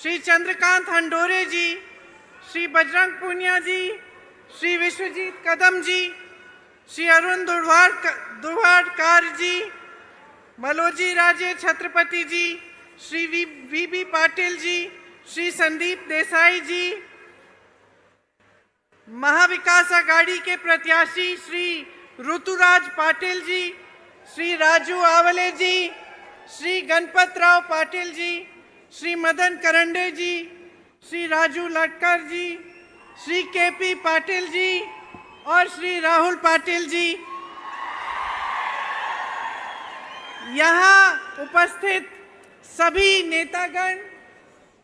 श्री चंद्रकांत हंडोरे जी, श्री बजरंग पूनिया जी, श्री विश्वजीत कदम जी, श्री अरुण दुर्वाडकार जी, मलोजी राजे छत्रपति जी, Shri we Patil ji, Shri Sandeep Desai जी, महाविकास आघाड़ी के प्रत्याशी श्री ऋतुराज पाटिल जी, श्री राजू आवले जी, श्री गणपत राव पाटिल जी, श्री मदन करंडे जी, श्री राजू लटकर जी, श्री केपी पाटिल जी और श्री राहुल पाटिल जी। यहाँ उपस्थित सभी नेतागण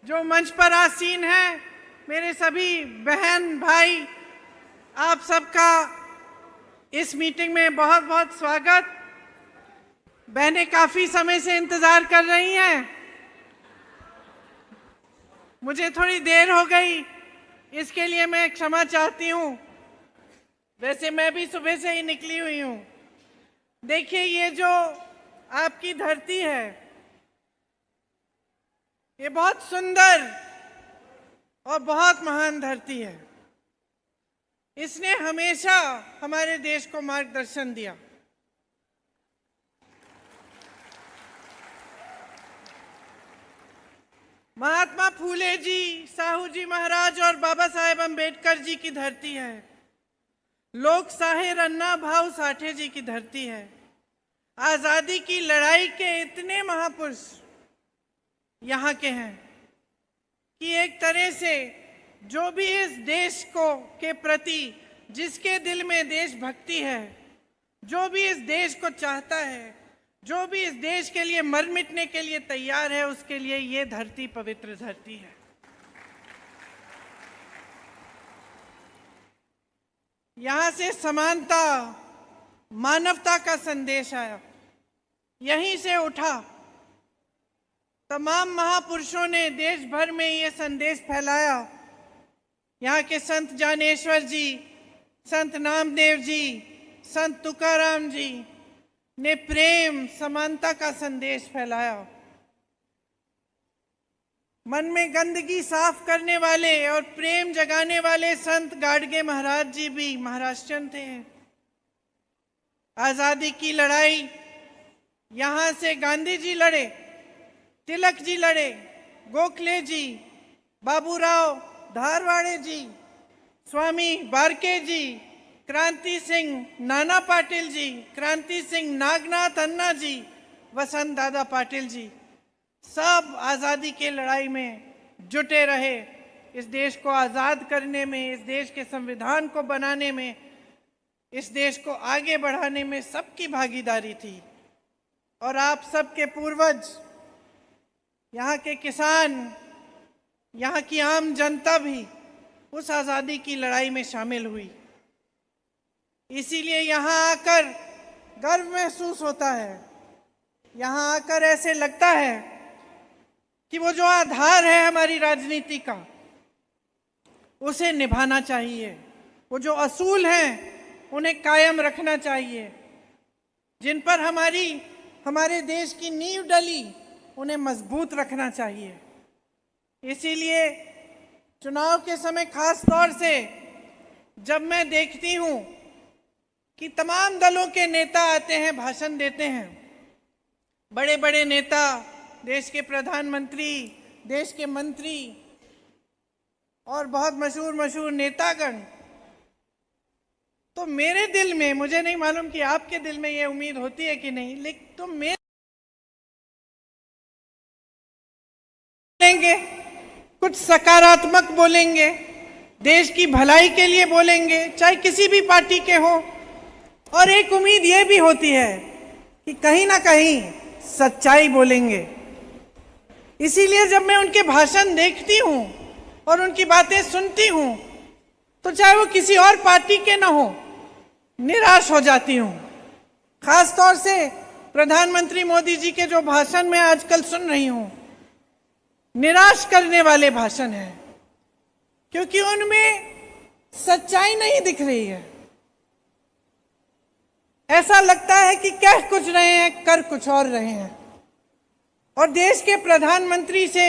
जो मंच पर आसीन हैं, मेरे सभी बहन भाई, आप सबका इस मीटिंग में बहुत बहुत स्वागत। बहनें काफ़ी समय से इंतज़ार कर रही हैं, मुझे थोड़ी देर हो गई, इसके लिए मैं क्षमा चाहती हूँ। वैसे मैं भी सुबह से ही निकली हुई हूँ। देखिए, ये जो आपकी धरती है, ये बहुत सुंदर और बहुत महान धरती है। इसने हमेशा हमारे देश को मार्गदर्शन दिया। महात्मा फूले जी, साहू जी महाराज और बाबा साहेब अम्बेडकर जी की धरती है। लोक साहिर अन्ना भाऊ साठे जी की धरती है। आज़ादी की लड़ाई के इतने महापुरुष यहाँ के हैं कि एक तरह से जो भी इस देश को के प्रति, जिसके दिल में देशभक्ति है, जो भी इस देश को चाहता है, जो भी इस देश के लिए मर मिटने के लिए तैयार है, उसके लिए ये धरती पवित्र धरती है। यहाँ से समानता, मानवता का संदेश आया, यहीं से उठा। तमाम महापुरुषों ने देश भर में ये संदेश फैलाया। यहाँ के संत ज्ञानेश्वर जी, संत नामदेव जी, संत तुकाराम जी ने प्रेम, समानता का संदेश फैलाया। मन में गंदगी साफ करने वाले और प्रेम जगाने वाले संत गाडगे महाराज जी भी महाराष्ट्रियन थे। आज़ादी की लड़ाई यहाँ से गांधी जी लड़े, तिलक जी लड़े, गोखले जी, बाबूराव धारवाड़े जी, स्वामी बारके जी, क्रांति सिंह नाना पाटिल जी, क्रांति सिंह नागनाथ अन्ना जी, वसंत दादा पाटिल जी, सब आज़ादी के लड़ाई में जुटे रहे। इस देश को आज़ाद करने में, इस देश के संविधान को बनाने में, इस देश को आगे बढ़ाने में सबकी भागीदारी थी। और आप सबके पूर्वज, यहाँ के किसान, यहाँ की आम जनता भी उस आज़ादी की लड़ाई में शामिल हुई। इसीलिए यहाँ आकर गर्व महसूस होता है। यहाँ आकर ऐसे लगता है कि वो जो आधार है हमारी राजनीति का, उसे निभाना चाहिए। वो जो असूल हैं उन्हें कायम रखना चाहिए। जिन पर हमारे देश की नींव डली, उन्हें मजबूत रखना चाहिए। इसीलिए चुनाव के समय खास तौर से जब मैं देखती हूँ कि तमाम दलों के नेता आते हैं, भाषण देते हैं, बड़े बड़े नेता, देश के प्रधानमंत्री, देश के मंत्री और बहुत मशहूर नेतागण, तो मेरे दिल में, मुझे नहीं मालूम कि आपके दिल में ये उम्मीद होती है कि नहीं, लेकिन तो मेरे बोलेंगे, कुछ सकारात्मक बोलेंगे, देश की भलाई के लिए बोलेंगे, चाहे किसी भी पार्टी के हो। और एक उम्मीद ये भी होती है कि कहीं ना कहीं सच्चाई बोलेंगे। इसीलिए जब मैं उनके भाषण देखती हूँ और उनकी बातें सुनती हूँ, तो चाहे वो किसी और पार्टी के ना हो, निराश हो जाती हूँ। खास तौर से प्रधानमंत्री मोदी जी के जो भाषण मैं आजकल सुन रही हूँ, निराश करने वाले भाषण हैं, क्योंकि उनमें सच्चाई नहीं दिख रही है। ऐसा लगता है कि कह कुछ रहे हैं, कर कुछ और रहे हैं। और देश के प्रधानमंत्री से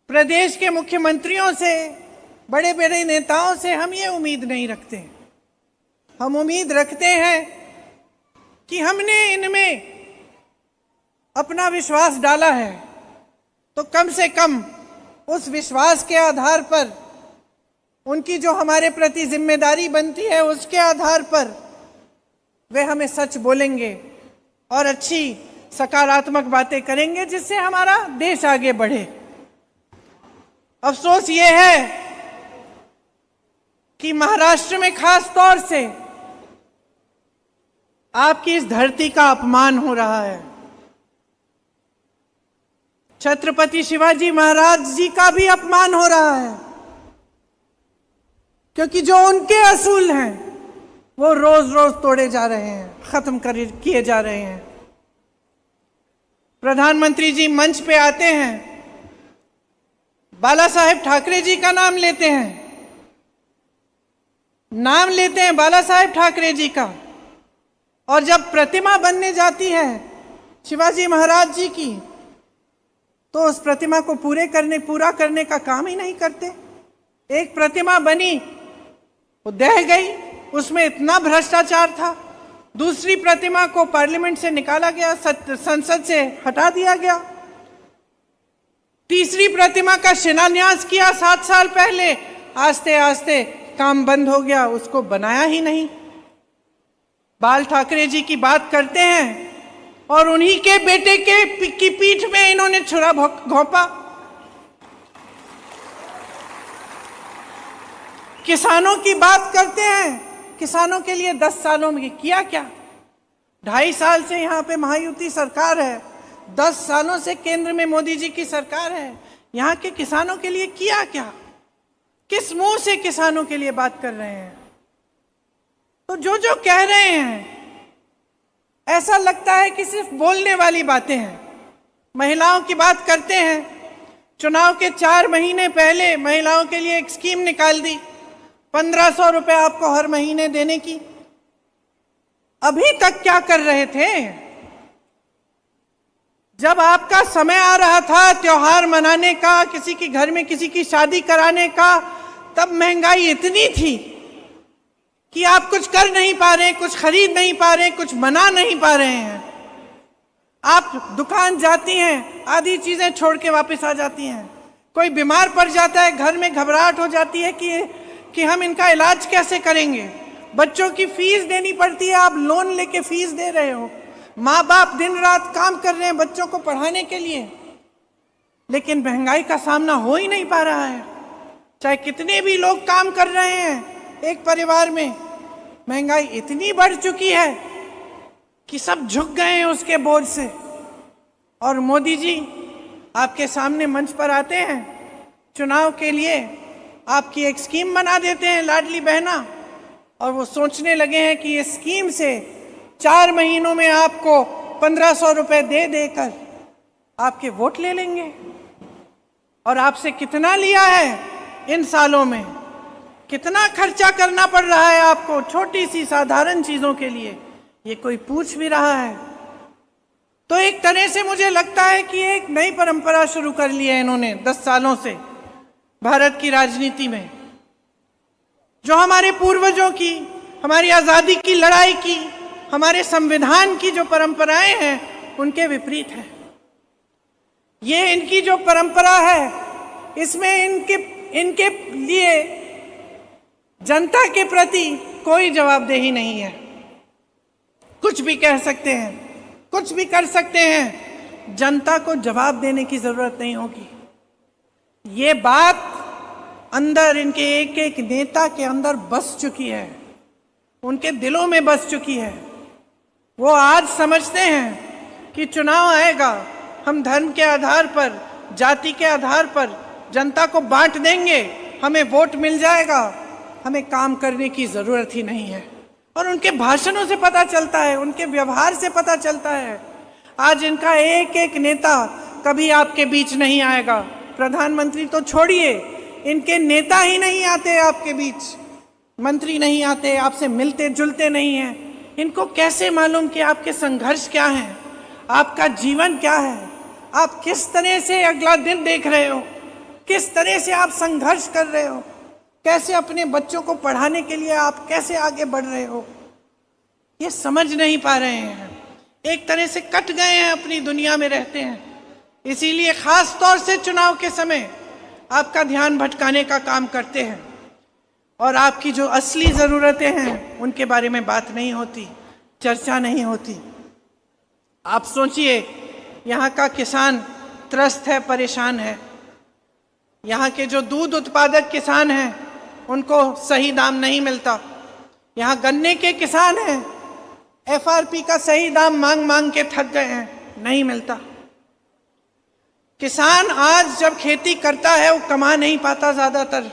प्रदेश के मुख्यमंत्रियों से, बड़े बड़े नेताओं से हम ये उम्मीद नहीं रखते। हम उम्मीद रखते हैं कि हमने इनमें अपना विश्वास डाला है तो कम से कम उस विश्वास के आधार पर, उनकी जो हमारे प्रति जिम्मेदारी बनती है उसके आधार पर वे हमें सच बोलेंगे और अच्छी सकारात्मक बातें करेंगे जिससे हमारा देश आगे बढ़े। अफसोस ये है कि महाराष्ट्र में खास तौर से आपकी इस धरती का अपमान हो रहा है। छत्रपति शिवाजी महाराज जी का भी अपमान हो रहा है, क्योंकि जो उनके असूल हैं वो रोज रोज तोड़े जा रहे हैं, खत्म किए जा रहे हैं। प्रधानमंत्री जी मंच पे आते हैं, बाला साहेब ठाकरे जी का नाम लेते हैं बाला साहेब ठाकरे जी का, और जब प्रतिमा बनने जाती है शिवाजी महाराज जी की तो उस प्रतिमा को पूरा करने का काम ही नहीं करते। एक प्रतिमा बनी, वो दह गई, उसमें इतना भ्रष्टाचार था। दूसरी प्रतिमा को पार्लियामेंट से निकाला गया, संसद से हटा दिया गया। तीसरी प्रतिमा का शिलान्यास किया 7 साल पहले, आस्ते आस्ते काम बंद हो गया, उसको बनाया ही नहीं। बाल ठाकरे जी की बात करते हैं और उन्हीं के बेटे की पीठ में इन्होंने छुरा घोंपा। किसानों की बात करते हैं, किसानों के लिए 10 सालों में किया क्या? 2.5 साल से यहाँ पे महायुति सरकार है, 10 सालों से केंद्र में मोदी जी की सरकार है, यहाँ के किसानों के लिए किया क्या? किस मुंह से किसानों के लिए बात कर रहे हैं? तो जो कह रहे हैं ऐसा लगता है कि सिर्फ बोलने वाली बातें हैं। महिलाओं की बात करते हैं, चुनाव के 4 महीने पहले महिलाओं के लिए एक स्कीम निकाल दी, 1500 रुपए आपको हर महीने देने की। अभी तक क्या कर रहे थे? जब आपका समय आ रहा था त्योहार मनाने का, किसी के घर में किसी की शादी कराने का, तब महंगाई इतनी थी कि आप कुछ कर नहीं पा रहे, कुछ खरीद नहीं पा रहे, कुछ बना नहीं पा रहे हैं। आप दुकान जाती हैं, आधी चीजें छोड़ के वापस आ जाती हैं। कोई बीमार पड़ जाता है, घर में घबराहट हो जाती है कि हम इनका इलाज कैसे करेंगे। बच्चों की फीस देनी पड़ती है, आप लोन लेके फीस दे रहे हो। माँ बाप दिन रात काम कर रहे हैं बच्चों को पढ़ाने के लिए, लेकिन महंगाई का सामना हो ही नहीं पा रहा है। चाहे कितने भी लोग काम कर रहे हैं एक परिवार में, महंगाई इतनी बढ़ चुकी है कि सब झुक गए हैं उसके बोझ से। और मोदी जी आपके सामने मंच पर आते हैं, चुनाव के लिए आपकी एक स्कीम बना देते हैं, लाडली बहना, और वो सोचने लगे हैं कि इस स्कीम से 4 महीनों में आपको 1500 रुपए दे देकर आपके वोट ले लेंगे। और आपसे कितना लिया है इन सालों में? कितना खर्चा करना पड़ रहा है आपको छोटी सी साधारण चीजों के लिए? ये कोई पूछ भी रहा है? तो एक तरह से मुझे लगता है कि एक नई परंपरा शुरू कर ली है इन्होंने 10 सालों से भारत की राजनीति में, जो हमारे पूर्वजों की, हमारी आजादी की लड़ाई की, हमारे संविधान की जो परंपराएं हैं उनके विपरीत है। ये इनकी जो परंपरा है, इसमें इनके लिए जनता के प्रति कोई जवाबदेही नहीं है। कुछ भी कह सकते हैं, कुछ भी कर सकते हैं, जनता को जवाब देने की जरूरत नहीं होगी। ये बात अंदर इनके एक एक नेता के अंदर बस चुकी है, उनके दिलों में बस चुकी है। वो आज समझते हैं कि चुनाव आएगा, हम धर्म के आधार पर, जाति के आधार पर जनता को बांट देंगे, हमें वोट मिल जाएगा, हमें काम करने की जरूरत ही नहीं है। और उनके भाषणों से पता चलता है, उनके व्यवहार से पता चलता है। आज इनका एक एक नेता कभी आपके बीच नहीं आएगा। प्रधानमंत्री तो छोड़िए, इनके नेता ही नहीं आते आपके बीच, मंत्री नहीं आते, आपसे मिलते जुलते नहीं हैं। इनको कैसे मालूम कि आपके संघर्ष क्या है, आपका जीवन क्या है, आप किस तरह से अगला दिन देख रहे हो, किस तरह से आप संघर्ष कर रहे हो, कैसे अपने बच्चों को पढ़ाने के लिए आप कैसे आगे बढ़ रहे हो, ये समझ नहीं पा रहे हैं। एक तरह से कट गए हैं, अपनी दुनिया में रहते हैं। इसीलिए खास तौर से चुनाव के समय आपका ध्यान भटकाने का काम करते हैं और आपकी जो असली ज़रूरतें हैं उनके बारे में बात नहीं होती, चर्चा नहीं होती। आप सोचिए, यहाँ का किसान त्रस्त है, परेशान है। यहाँ के जो दूध उत्पादक किसान हैं उनको सही दाम नहीं मिलता। यहाँ गन्ने के किसान हैं, FRP का सही दाम मांग मांग के थक गए हैं, नहीं मिलता। किसान आज जब खेती करता है वो कमा नहीं पाता ज़्यादातर,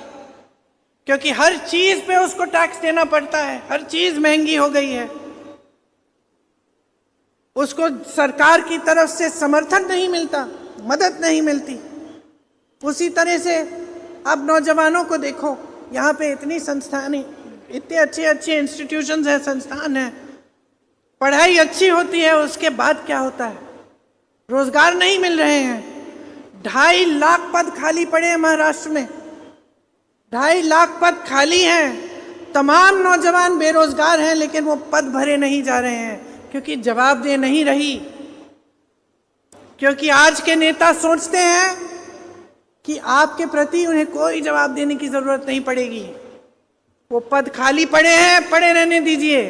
क्योंकि हर चीज पे उसको टैक्स देना पड़ता है, हर चीज महंगी हो गई है। उसको सरकार की तरफ से समर्थन नहीं मिलता, मदद नहीं मिलती। उसी तरह से आप नौजवानों को देखो, यहाँ पे इतनी संस्थानें, इतने अच्छे अच्छे इंस्टीट्यूशंस हैं, संस्थान हैं, पढ़ाई अच्छी होती है, उसके बाद क्या होता है? रोजगार नहीं मिल रहे हैं। 2.5 लाख पद खाली पड़े हैं महाराष्ट्र में, 2.5 लाख पद खाली हैं। तमाम नौजवान बेरोजगार हैं, लेकिन वो पद भरे नहीं जा रहे हैं क्योंकि जवाबदेह नहीं रही। क्योंकि आज के नेता सोचते हैं कि आपके प्रति उन्हें कोई जवाब देने की जरूरत नहीं पड़ेगी। वो पद खाली पड़े हैं, पड़े रहने दीजिए।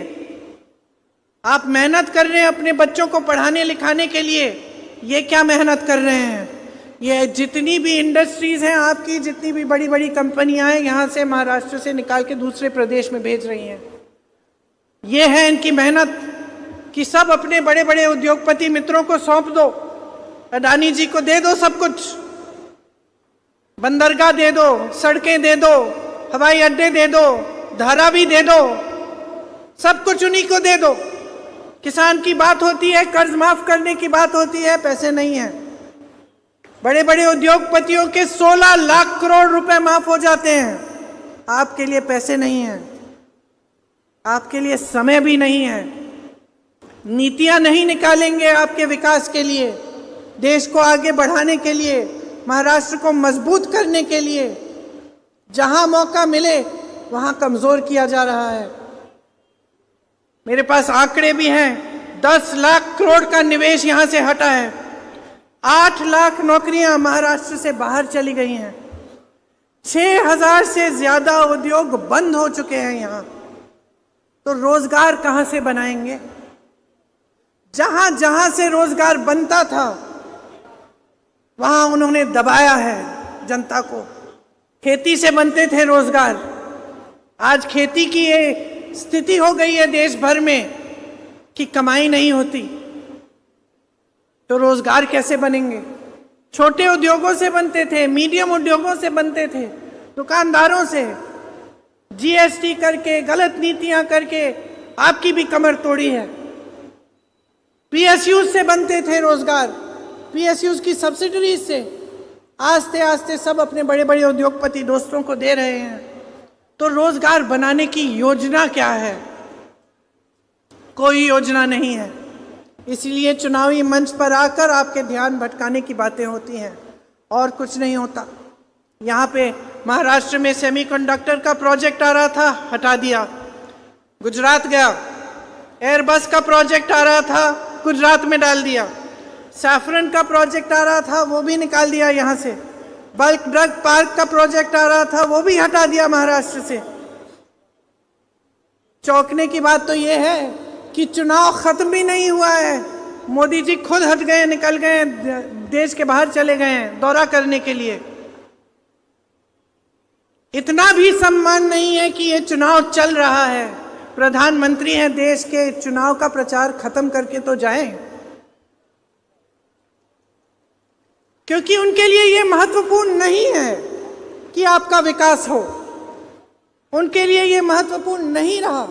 आप मेहनत कर रहे हैं अपने बच्चों को पढ़ाने लिखाने के लिए, ये क्या मेहनत कर रहे हैं? ये जितनी भी इंडस्ट्रीज हैं आपकी, जितनी भी बड़ी बड़ी कंपनियां हैं, यहाँ से महाराष्ट्र से निकाल के दूसरे प्रदेश में भेज रही हैं। ये है इनकी मेहनत कि सब अपने बड़े बड़े उद्योगपति मित्रों को सौंप दो, अडानी जी को दे दो सब कुछ, बंदरगाह दे दो, सड़कें दे दो, हवाई अड्डे दे दो, धारावी दे दो, सब कुछ उन्हीं को दे दो। किसान की बात होती है, कर्ज माफ करने की बात होती है, पैसे नहीं है। बड़े बड़े उद्योगपतियों के 16 लाख करोड़ रुपए माफ हो जाते हैं, आपके लिए पैसे नहीं है, आपके लिए समय भी नहीं है। नीतियां नहीं निकालेंगे आपके विकास के लिए, देश को आगे बढ़ाने के लिए, महाराष्ट्र को मजबूत करने के लिए। जहां मौका मिले वहां कमजोर किया जा रहा है। मेरे पास आंकड़े भी हैं, 10 लाख करोड़ का निवेश यहां से हटा है, 8 लाख नौकरियां महाराष्ट्र से बाहर चली गई हैं, 6000 से ज्यादा उद्योग बंद हो चुके हैं यहाँ। तो रोजगार कहां से बनाएंगे? जहां जहां से रोजगार बनता था वहां उन्होंने दबाया है जनता को। खेती से बनते थे रोजगार, आज खेती की ये स्थिति हो गई है देश भर में कि कमाई नहीं होती, तो रोजगार कैसे बनेंगे? छोटे उद्योगों से बनते थे, मीडियम उद्योगों से बनते थे, दुकानदारों से। GST करके, गलत नीतियां करके आपकी भी कमर तोड़ी है। PSUs से बनते थे रोजगार, PSUs की सब्सिडीज से आस्ते आस्ते सब अपने बड़े बड़े उद्योगपति दोस्तों को दे रहे हैं। तो रोजगार बनाने की योजना क्या है? कोई योजना नहीं है। इसलिए चुनावी मंच पर आकर आपके ध्यान भटकाने की बातें होती हैं और कुछ नहीं होता। यहाँ पे महाराष्ट्र में सेमीकंडक्टर का प्रोजेक्ट आ रहा था, हटा दिया, गुजरात गया। एयरबस का प्रोजेक्ट आ रहा था, गुजरात में डाल दिया। सैफरन का प्रोजेक्ट आ रहा था, वो भी निकाल दिया यहाँ से। बल्क ड्रग पार्क का प्रोजेक्ट आ रहा था, वो भी हटा दिया महाराष्ट्र से। चौंकने की बात तो ये है कि चुनाव खत्म भी नहीं हुआ है, मोदी जी खुद हट गए, निकल गए, देश के बाहर चले गए हैं दौरा करने के लिए। इतना भी सम्मान नहीं है कि ये चुनाव चल रहा है, प्रधानमंत्री हैं देश के, चुनाव का प्रचार खत्म करके तो जाएं। क्योंकि उनके लिए ये महत्वपूर्ण नहीं है कि आपका विकास हो, उनके लिए ये महत्वपूर्ण नहीं रहा।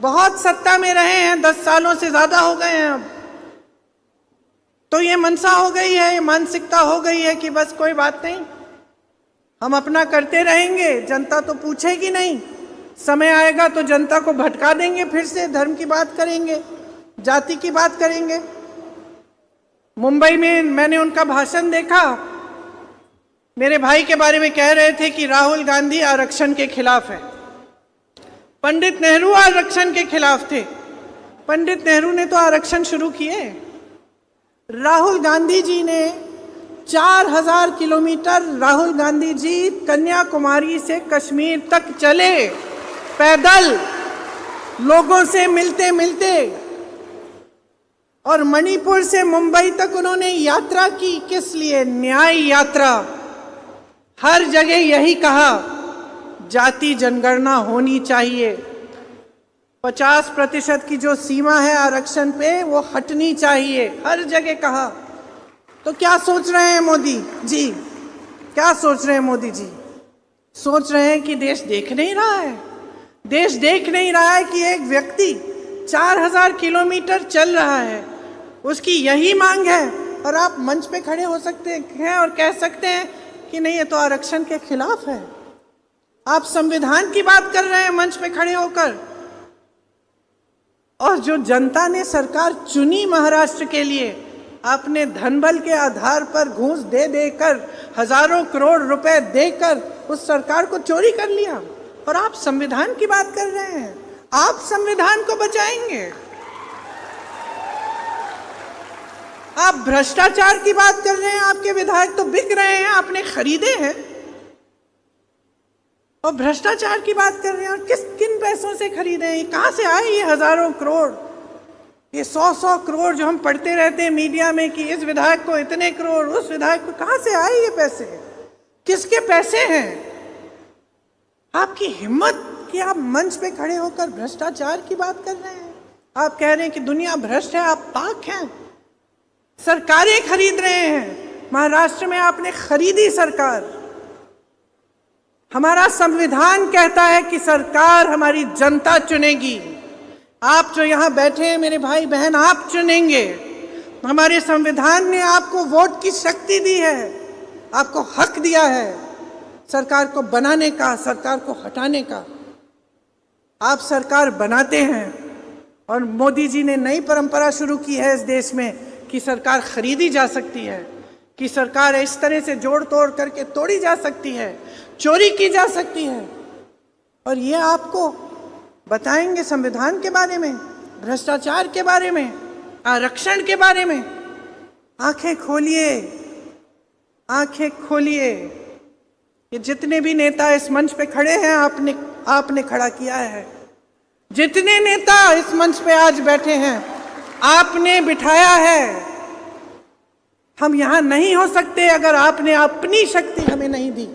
बहुत सत्ता में रहे हैं, 10 सालों से ज्यादा हो गए हैं अब, तो ये मनसा हो गई है, ये मानसिकता हो गई है कि बस कोई बात नहीं, हम अपना करते रहेंगे, जनता तो पूछेगी नहीं। समय आएगा तो जनता को भटका देंगे, फिर से धर्म की बात करेंगे, जाति की बात करेंगे। मुंबई में मैंने उनका भाषण देखा, मेरे भाई के बारे में कह रहे थे कि राहुल गांधी आरक्षण के खिलाफ है। पंडित नेहरू आरक्षण के खिलाफ थे। पंडित नेहरू ने तो आरक्षण शुरू किए। राहुल गांधी जी ने 4000 किलोमीटर राहुल गांधी जी कन्याकुमारी से कश्मीर तक चले पैदल, लोगों से मिलते मिलते, और मणिपुर से मुंबई तक उन्होंने यात्रा की। किस लिए? न्याय यात्रा। हर जगह यही कहा, जाति जनगणना होनी चाहिए, 50% की जो सीमा है आरक्षण पे वो हटनी चाहिए, हर जगह कहा। तो क्या सोच रहे हैं मोदी जी? क्या सोच रहे हैं मोदी जी? सोच रहे हैं कि देश देख नहीं रहा है। देश देख नहीं रहा है कि एक व्यक्ति 4000 किलोमीटर चल रहा है, उसकी यही मांग है, और आप मंच पे खड़े हो सकते हैं और कह सकते हैं कि नहीं, ये तो आरक्षण के खिलाफ है। आप संविधान की बात कर रहे हैं मंच पे खड़े होकर। और जो जनता ने सरकार चुनी महाराष्ट्र के लिए, आपने धनबल के आधार पर घूस दे देकर, हजारों करोड़ रुपए देकर उस सरकार को चोरी कर लिया, और आप संविधान की बात कर रहे हैं। आप संविधान को बचाएंगे? आप भ्रष्टाचार की बात कर रहे हैं। आपके विधायक तो बिक रहे हैं, आपने खरीदे हैं, और भ्रष्टाचार की बात कर रहे हैं। और किन पैसों से खरीदे हैं? कहां से आए ये हजारों करोड़, ये 100 करोड़ जो हम पढ़ते रहते हैं मीडिया में कि इस विधायक को इतने करोड़, उस विधायक को, कहां से आए ये पैसे? किसके पैसे हैं? आपकी हिम्मत कि आप मंच पे खड़े होकर भ्रष्टाचार की बात कर रहे हैं। आप कह रहे हैं कि दुनिया भ्रष्ट है, आप पाक हैं। सरकारें खरीद रहे हैं। महाराष्ट्र में आपने खरीदी सरकार। हमारा संविधान कहता है कि सरकार हमारी जनता चुनेगी। आप जो यहां बैठे हैं मेरे भाई बहन, आप चुनेंगे। हमारे संविधान ने आपको वोट की शक्ति दी है, आपको हक दिया है सरकार को बनाने का, सरकार को हटाने का। आप सरकार बनाते हैं, और मोदी जी ने नई परंपरा शुरू की है इस देश में कि सरकार खरीदी जा सकती है, कि सरकार इस तरह से जोड़ तोड़ करके तोड़ी जा सकती है, चोरी की जा सकती है। और ये आपको बताएंगे संविधान के बारे में, भ्रष्टाचार के बारे में, आरक्षण के बारे में। आंखें खोलिए, आंखें खोलिए। ये जितने भी नेता इस मंच पे खड़े हैं, आपने खड़ा किया है। जितने नेता इस मंच पे आज बैठे हैं, आपने बिठाया है। हम यहां नहीं हो सकते अगर आपने अपनी शक्ति हमें नहीं दी।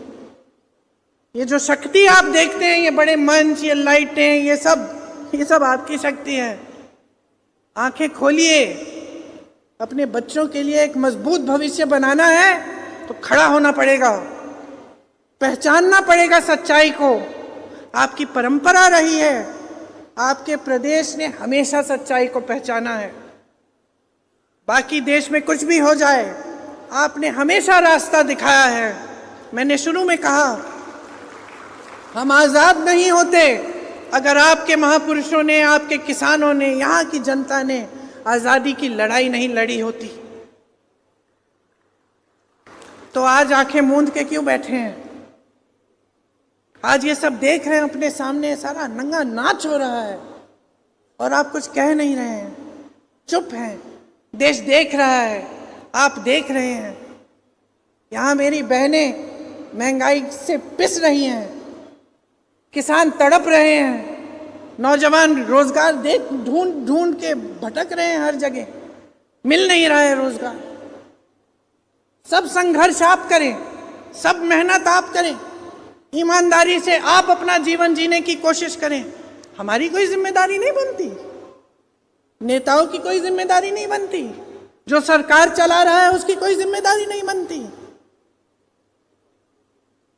ये जो शक्ति आप देखते हैं, ये बड़े मंच, ये लाइटें, ये सब आपकी शक्ति है। आंखें खोलिए। अपने बच्चों के लिए एक मजबूत भविष्य बनाना है तो खड़ा होना पड़ेगा, पहचानना पड़ेगा सच्चाई को। आपकी परंपरा रही है, आपके प्रदेश ने हमेशा सच्चाई को पहचाना है। बाकी देश में कुछ भी हो जाए, आपने हमेशा रास्ता दिखाया है। मैंने शुरू में कहा, हम आज़ाद नहीं होते अगर आपके महापुरुषों ने, आपके किसानों ने, यहाँ की जनता ने आज़ादी की लड़ाई नहीं लड़ी होती। तो आज आंखें मूंद के क्यों बैठे हैं? आज ये सब देख रहे हैं, अपने सामने सारा नंगा नाच हो रहा है, और आप कुछ कह नहीं रहे हैं, चुप हैं। देश देख रहा है, आप देख रहे हैं। यहाँ मेरी बहनें महंगाई से पिस रही हैं, किसान तड़प रहे हैं, नौजवान रोजगार देख ढूंढ के भटक रहे हैं, हर जगह मिल नहीं रहा है रोजगार। सब संघर्ष आप करें, सब मेहनत आप करें, ईमानदारी से आप अपना जीवन जीने की कोशिश करें। हमारी कोई जिम्मेदारी नहीं बनती, नेताओं की कोई जिम्मेदारी नहीं बनती, जो सरकार चला रहा है उसकी कोई जिम्मेदारी नहीं बनती।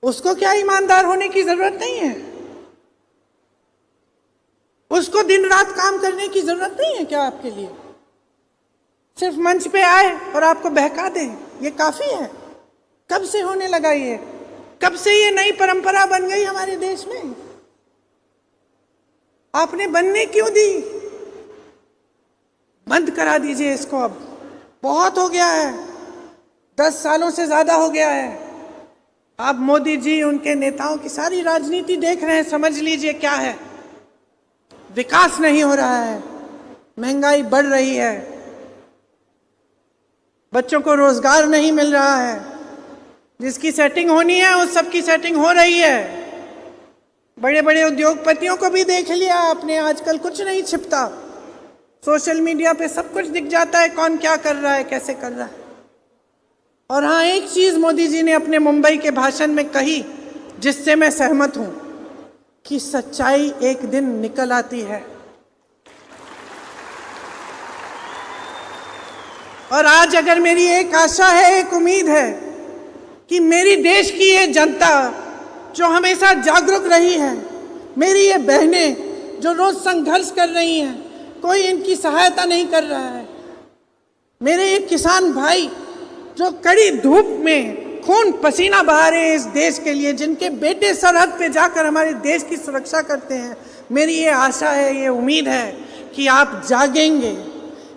उसको क्या ईमानदार होने की जरूरत नहीं है? उसको दिन रात काम करने की जरूरत नहीं है क्या आपके लिए? सिर्फ मंच पे आए और आपको बहका दें, ये काफी है? कब से होने लगा ये? कब से ये नई परंपरा बन गई हमारे देश में? आपने बनने क्यों दी? बंद करा दीजिए इसको। अब बहुत हो गया है, 10 सालों से ज्यादा हो गया है। आप मोदी जी, उनके नेताओं की सारी राजनीति देख रहे हैं, समझ लीजिए क्या है। विकास नहीं हो रहा है, महंगाई बढ़ रही है, बच्चों को रोजगार नहीं मिल रहा है, जिसकी सेटिंग होनी है उस सब की सेटिंग हो रही है। बड़े बड़े उद्योगपतियों को भी देख लिया आपने, आजकल कुछ नहीं छिपता, सोशल मीडिया पे सब कुछ दिख जाता है, कौन क्या कर रहा है, कैसे कर रहा है। और हाँ, एक चीज मोदी जी ने अपने मुंबई के भाषण में कही जिससे मैं सहमत हूं, कि सच्चाई एक दिन निकल आती है। और आज अगर मेरी एक आशा है, एक उम्मीद है कि मेरी देश की ये जनता जो हमेशा जागरूक रही है, मेरी ये बहनें जो रोज संघर्ष कर रही हैं, कोई इनकी सहायता नहीं कर रहा है, मेरे ये किसान भाई जो कड़ी धूप में खून पसीना बहा रहे हैं इस देश के लिए, जिनके बेटे सरहद पे जाकर हमारे देश की सुरक्षा करते हैं, मेरी ये आशा है, ये उम्मीद है कि आप जागेंगे,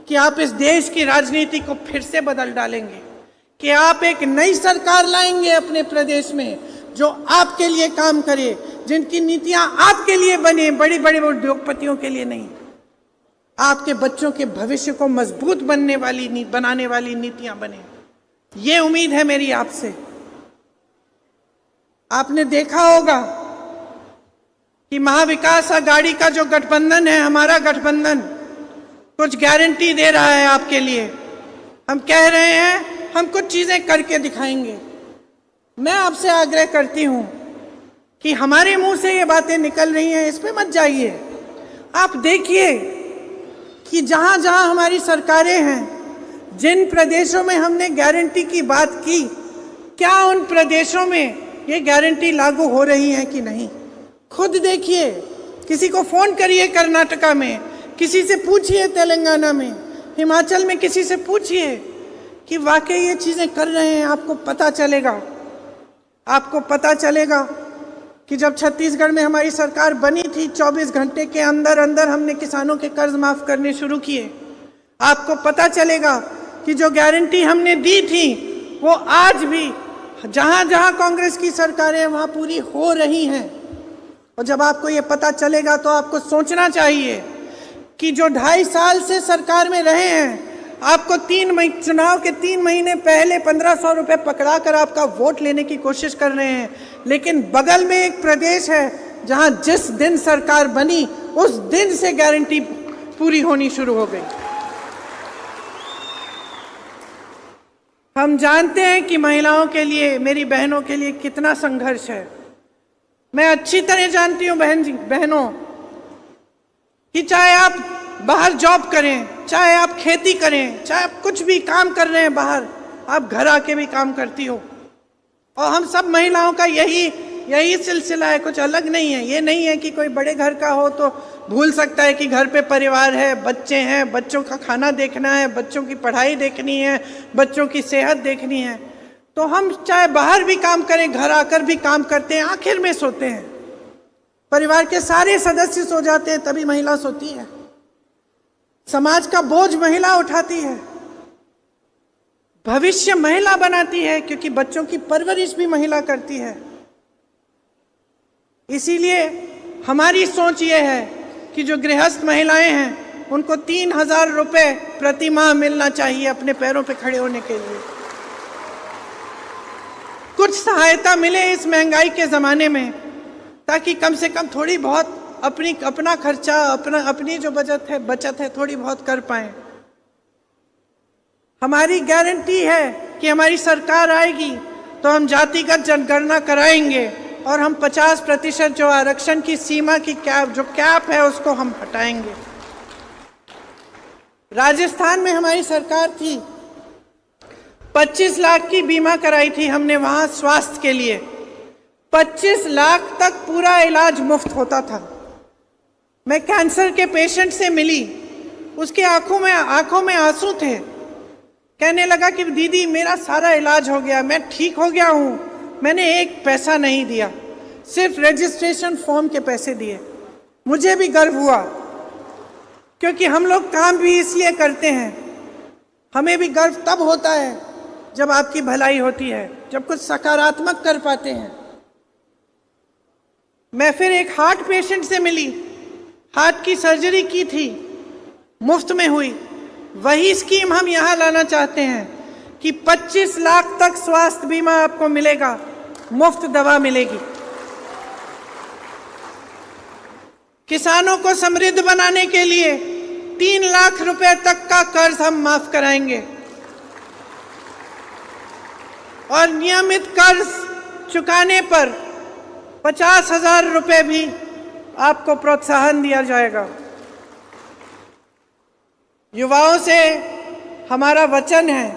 कि आप इस देश की राजनीति को फिर से बदल डालेंगे, कि आप एक नई सरकार लाएंगे अपने प्रदेश में जो आपके लिए काम करे, जिनकी नीतियां आपके लिए बने, बड़ी बड़े उद्योगपतियों के लिए नहीं, आपके बच्चों के भविष्य को मजबूत बनाने वाली नीतियां बने। ये उम्मीद है मेरी आपसे। आपने देखा होगा कि महाविकास अघाड़ी का जो गठबंधन है, हमारा गठबंधन कुछ गारंटी दे रहा है आपके लिए। हम कह रहे हैं हम कुछ चीजें करके दिखाएंगे। मैं आपसे आग्रह करती हूं कि हमारे मुंह से ये बातें निकल रही हैं, इस पे मत जाइए। आप देखिए कि जहां जहां हमारी सरकारें हैं, जिन प्रदेशों में हमने गारंटी की बात की, क्या उन प्रदेशों में ये गारंटी लागू हो रही है कि नहीं? खुद देखिए, किसी को फोन करिए कर्नाटका में, किसी से पूछिए तेलंगाना में, हिमाचल में किसी से पूछिए कि वाकई ये चीजें कर रहे हैं। आपको पता चलेगा कि जब छत्तीसगढ़ में हमारी सरकार बनी थी, 24 घंटे के अंदर अंदर हमने किसानों के कर्ज माफ करने शुरू किए। आपको पता चलेगा कि जो गारंटी हमने दी थी वो आज भी जहां जहां कांग्रेस की सरकारें वहां पूरी हो रही हैं। और जब आपको ये पता चलेगा तो आपको सोचना चाहिए कि जो 2.5 साल से सरकार में रहे हैं, आपको चुनाव के 3 महीने पहले 1500 रुपए पकड़ा कर आपका वोट लेने की कोशिश कर रहे हैं, लेकिन बगल में एक प्रदेश है जहां जिस दिन सरकार बनी उस दिन से गारंटी पूरी होनी शुरू हो गई। हम जानते हैं कि महिलाओं के लिए, मेरी बहनों के लिए कितना संघर्ष है। मैं अच्छी तरह जानती हूँ बहनों कि चाहे आप बाहर जॉब करें, चाहे आप खेती करें, चाहे आप कुछ भी काम कर रहे हैं बाहर, आप घर आके भी काम करती हो। और हम सब महिलाओं का यही सिलसिला है, कुछ अलग नहीं है। ये नहीं है कि कोई बड़े घर का हो तो भूल सकता है कि घर पे परिवार है, बच्चे हैं, बच्चों का खाना देखना है, बच्चों की पढ़ाई देखनी है, बच्चों की सेहत देखनी है। तो हम चाहे बाहर भी काम करें, घर आकर भी काम करते हैं, आखिर में सोते हैं। परिवार के सारे सदस्य सो जाते हैं, तभी महिला सोती है। समाज का बोझ महिला उठाती है, भविष्य महिला बनाती है, क्योंकि बच्चों की परवरिश भी महिला करती है। इसीलिए हमारी सोच ये है कि जो गृहस्थ महिलाएं हैं उनको 3000 रुपए प्रति माह मिलना चाहिए अपने पैरों पे खड़े होने के लिए। कुछ सहायता मिले इस महंगाई के जमाने में, ताकि कम से कम थोड़ी बहुत अपना खर्चा, अपनी जो बचत है थोड़ी बहुत कर पाएं। हमारी गारंटी है कि हमारी सरकार आएगी तो हम जातिगत जनगणना कराएंगे और हम 50% जो आरक्षण की सीमा की कैप है उसको हम हटाएंगे। राजस्थान में हमारी सरकार थी, 25 लाख की बीमा कराई थी हमने वहां स्वास्थ्य के लिए। 25 लाख तक पूरा इलाज मुफ्त होता था। मैं कैंसर के पेशेंट से मिली, उसके आंखों में आंसू थे। कहने लगा कि दीदी मेरा सारा इलाज हो गया, मैं ठीक हो गया हूं, मैंने एक पैसा नहीं दिया, सिर्फ रजिस्ट्रेशन फॉर्म के पैसे दिए। मुझे भी गर्व हुआ, क्योंकि हम लोग काम भी इसलिए करते हैं, हमें भी गर्व तब होता है जब आपकी भलाई होती है, जब कुछ सकारात्मक कर पाते हैं। मैं फिर एक हार्ट पेशेंट से मिली, हार्ट की सर्जरी की थी, मुफ्त में हुई। वही स्कीम हम यहाँ लाना चाहते हैं कि 25 लाख तक स्वास्थ्य बीमा आपको मिलेगा, मुफ्त दवा मिलेगी। किसानों को समृद्ध बनाने के लिए 3 लाख रुपए तक का कर्ज हम माफ कराएंगे और नियमित कर्ज चुकाने पर 50,000 रुपए भी आपको प्रोत्साहन दिया जाएगा। युवाओं से हमारा वचन है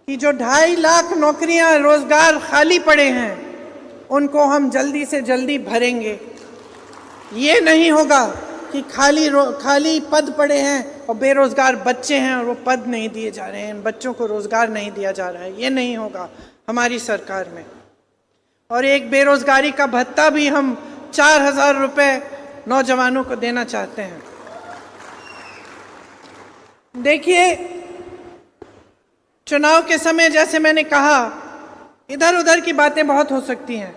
कि जो 2.5 लाख नौकरियां, रोजगार खाली पड़े हैं, उनको हम जल्दी से जल्दी भरेंगे। ये नहीं होगा कि खाली पद पड़े हैं और बेरोजगार बच्चे हैं और वो पद नहीं दिए जा रहे हैं, इन बच्चों को रोजगार नहीं दिया जा रहा है। ये नहीं होगा हमारी सरकार में। और एक बेरोजगारी का भत्ता भी हम 4,000 रुपये नौजवानों को देना चाहते हैं। देखिए, चुनाव के समय जैसे मैंने कहा, इधर उधर की बातें बहुत हो सकती हैं।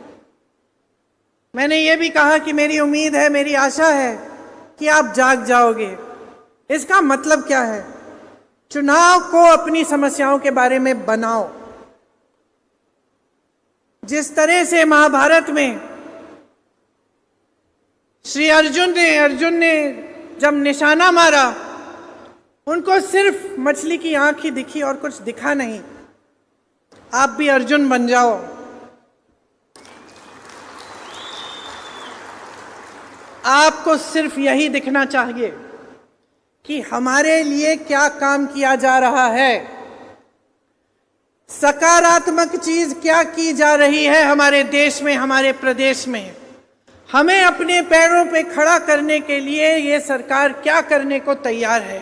मैंने ये भी कहा कि मेरी उम्मीद है, मेरी आशा है कि आप जाग जाओगे। इसका मतलब क्या है? चुनाव को अपनी समस्याओं के बारे में बनाओ। जिस तरह से महाभारत में श्री अर्जुन ने जब निशाना मारा, उनको सिर्फ मछली की आंख ही दिखी और कुछ दिखा नहीं। आप भी अर्जुन बन जाओ। आपको सिर्फ यही दिखना चाहिए कि हमारे लिए क्या काम किया जा रहा है, सकारात्मक चीज क्या की जा रही है हमारे देश में, हमारे प्रदेश में। हमें अपने पैरों पे खड़ा करने के लिए ये सरकार क्या करने को तैयार है।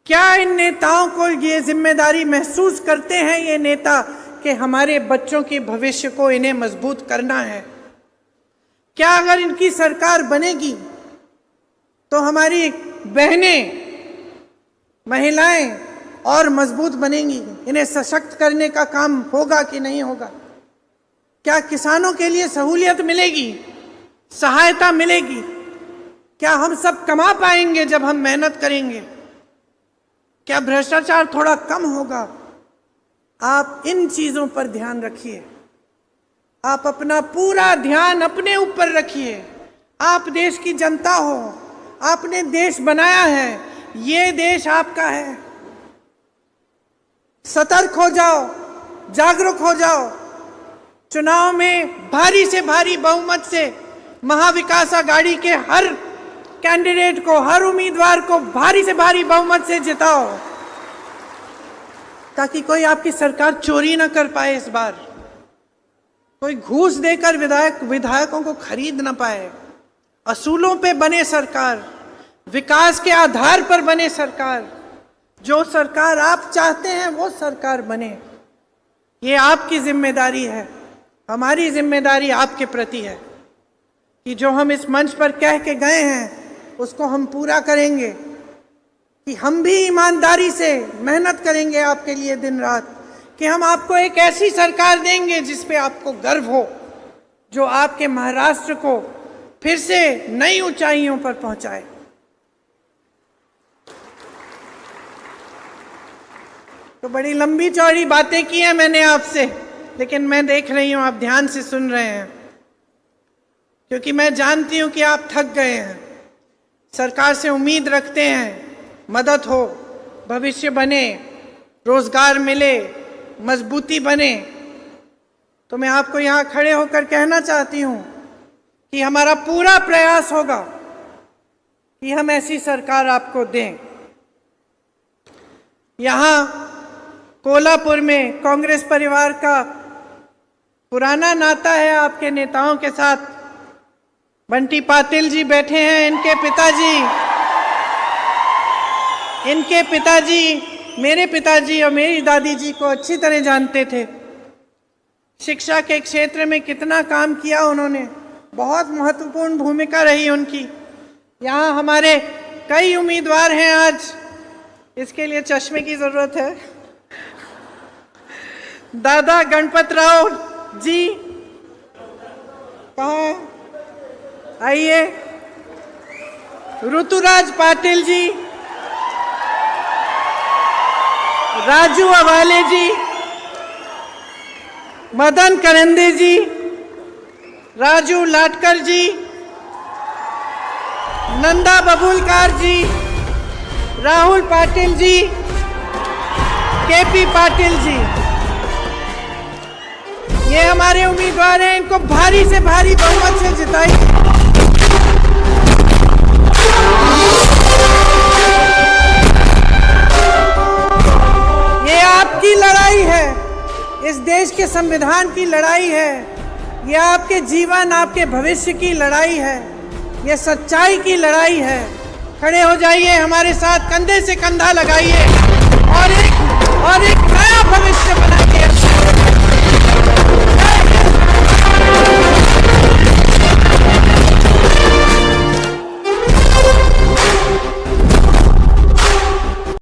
क्या इन नेताओं को ये जिम्मेदारी महसूस करते हैं ये नेता कि हमारे बच्चों के भविष्य को इन्हें मजबूत करना है? क्या अगर इनकी सरकार बनेगी तो हमारी बहनें, महिलाएं और मजबूत बनेंगी? इन्हें सशक्त करने का काम होगा कि नहीं होगा? क्या किसानों के लिए सहूलियत मिलेगी, सहायता मिलेगी? क्या हम सब कमा पाएंगे जब हम मेहनत करेंगे? क्या भ्रष्टाचार थोड़ा कम होगा? आप इन चीजों पर ध्यान रखिए। आप अपना पूरा ध्यान अपने ऊपर रखिए। आप देश की जनता हो, आपने देश बनाया है, ये देश आपका है। सतर्क हो जाओ, जागरूक हो जाओ। चुनाव में भारी से भारी बहुमत से महाविकास आघाड़ी के हर कैंडिडेट को, हर उम्मीदवार को भारी से भारी बहुमत से जिताओ, ताकि कोई आपकी सरकार चोरी ना कर पाए। इस बार कोई घूस देकर विधायकों को खरीद ना पाए। असूलों पे बने सरकार, विकास के आधार पर बने सरकार। जो सरकार आप चाहते हैं वो सरकार बने। ये आपकी जिम्मेदारी है, हमारी जिम्मेदारी आपके प्रति है कि जो हम इस मंच पर कह के गए हैं उसको हम पूरा करेंगे, कि हम भी ईमानदारी से मेहनत करेंगे आपके लिए दिन रात, कि हम आपको एक ऐसी सरकार देंगे जिस पे आपको गर्व हो, जो आपके महाराष्ट्र को फिर से नई ऊंचाइयों पर पहुंचाए। तो बड़ी लंबी चौड़ी बातें की हैं मैंने आपसे, लेकिन मैं देख रही हूं आप ध्यान से सुन रहे हैं, क्योंकि मैं जानती हूं कि आप थक गए हैं। सरकार से उम्मीद रखते हैं मदद हो, भविष्य बने, रोजगार मिले, मजबूती बने। तो मैं आपको यहाँ खड़े होकर कहना चाहती हूँ कि हमारा पूरा प्रयास होगा कि हम ऐसी सरकार आपको दें। यहाँ कोल्हापुर में कांग्रेस परिवार का पुराना नाता है आपके नेताओं के साथ। बंटी पाटिल जी बैठे हैं, इनके पिताजी मेरे पिताजी और मेरी दादी जी को अच्छी तरह जानते थे। शिक्षा के क्षेत्र में कितना काम किया उन्होंने, बहुत महत्वपूर्ण भूमिका रही उनकी। यहाँ हमारे कई उम्मीदवार हैं आज, इसके लिए चश्मे की ज़रूरत है। दादा गणपत राव जी कहाँ है? आइए। ऋतुराज पाटिल जी, राजू अवाले जी, मदन करंदे जी, राजू लाटकर जी, नंदा बबूलकार जी, राहुल पाटिल जी, केपी पाटिल जी, ये हमारे उम्मीदवार हैं। इनको भारी से भारी बहुमत से जिताइए। ये आपकी लड़ाई है, इस देश के संविधान की लड़ाई है, ये आपके जीवन आपके भविष्य की लड़ाई है, ये सच्चाई की लड़ाई है। खड़े हो जाइए, हमारे साथ कंधे से कंधा लगाइए और एक नया भविष्य बनाइए।